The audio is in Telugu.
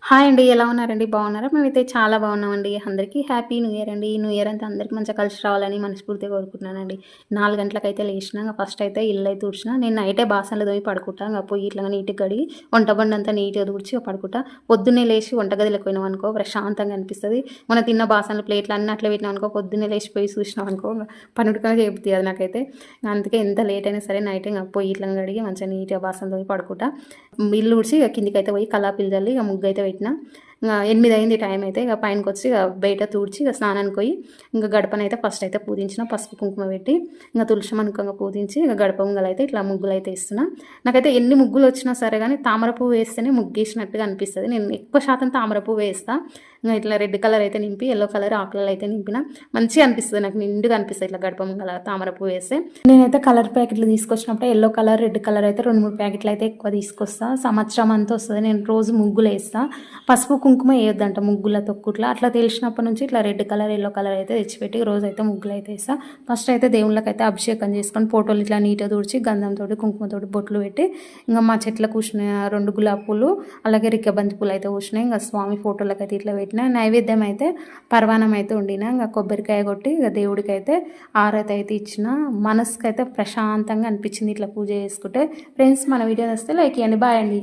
హాయ్ అండి. ఎలా ఉన్నారండి? బాగున్నారా? మేమైతే చాలా బాగున్నామండి. అందరికీ హ్యాపీ న్యూ ఇయర్ అండి. ఈ న్యూ ఇయర్ అంతా అందరికి మంచిగా కలిసి రావాలని మనస్ఫూర్తిగా కోరుకుంటున్నానండి. 4 గంటలకైతే లేషినా. ఫస్ట్ అయితే ఇల్లయితే తుడిచినా. నేను నైటే బాసనలు తోమి పడుకుంటా. పొయ్యి ఇట్లా నీట్‌గా కడిగి వంట బండంతా నీట్‌గా తుడిచి పడుకుంటా. పొద్దున్నే లేసి వంటగదిలోకి పోయినామనుకో ప్రశాంతంగా అనిపిస్తది. మనం తిన్న బాసనలు ప్లేట్లు అన్నీ అట్లా పెట్టినామనుకో పొద్దున్నే లేచిపోయి చూసినామనుకో పనుడుకనే చేయబుద్ది కాదు నాకైతే. అందుకే ఎంత లేట్ అయినా సరే నైట్ పొయ్యి ఇట్లా కడిగి మంచిగా నీట్‌గా బాసనలు తోమి పడుకుంటా. ఇల్లు ఊడ్చి కిందికైతే పోయి కల్లాపిల్లి చల్లి ముగ్గైతే పెట్టినా. 8 అయింది టైం అయితే. పైనకొచ్చి బయట తూడ్చి స్నానానికి పోయి గడపనైతే ఫస్ట్ అయితే పూజించిన. పసుపు కుంకుమ పెట్టి తులసి మానికంగా పూజించి గడప ముంగలైతే ఇట్లా ముగ్గులైతే ఏస్తున్నా. నాకైతే ఎన్ని ముగ్గులొచ్చినా సరే గానీ తామర పువ్వు వేస్తేనే ముగ్గేసినట్టుగా అనిపిస్తది. నేను ఎక్కువ శాతం తామర పువ్వే ఏస్తా. ఇట్లా రెడ్ కలర్ అయితే నింపి, యెల్లో కలర్ ఆకులలో అయితే నింపిన. మంచిగా అనిపిస్తది నాకు. నిండుగా అనిపిస్తది ఇట్లా గడప ముంగల తామర పువ్వు వేస్తే. నేనైతే కలర్ ప్యాకెట్లు తీసుకొచ్చినప్పుడు యెల్లో కలర్, రెడ్ కలర్ అయితే 2, 3 ప్యాకెట్లు అయితే ఎక్కువ తీసుకొస్తా. సంవత్సరం అంతా వస్తది. నేను రోజు ముగ్గులేస్తా. పసుపు కుంకుమ వేయొద్దంట ముగ్గుల తొక్కుట్లా. అట్లా తెలిసినప్పటి నుంచి ఇట్లా రెడ్ కలర్, యెల్లో కలర్ అయితే తెచ్చిపెట్టి రోజైతే ముగ్గులైతే వేస్తా. ఫస్ట్ అయితే దేవుళ్ళకైతే అభిషేకం చేసుకొని ఫోటోలు ఇట్లా నీట్‌గా తుడిచి గంధంతోటి, కుంకుమతోటి బొట్లు పెట్టి మా చెట్లకు పూసిన 2 గులాబీ పూలు, అలాగే రిక్కబంతి పూలు అయితే పూసినాయి. స్వామి ఫోటోలకైతే ఇట్లా పెట్టిన. నైవేద్యం అయితే పరవాన్నం అయితే వండిన. కొబ్బరికాయ కొట్టి దేవుడికైతే హారతి అయితే ఇచ్చిన. మనసుకైతే ప్రశాంతంగా అనిపించింది ఇట్లా పూజ చేసుకుంటే. ఫ్రెండ్స్, మన వీడియో నచ్చితే లైక్ చేయండి. బాయ్ అండి.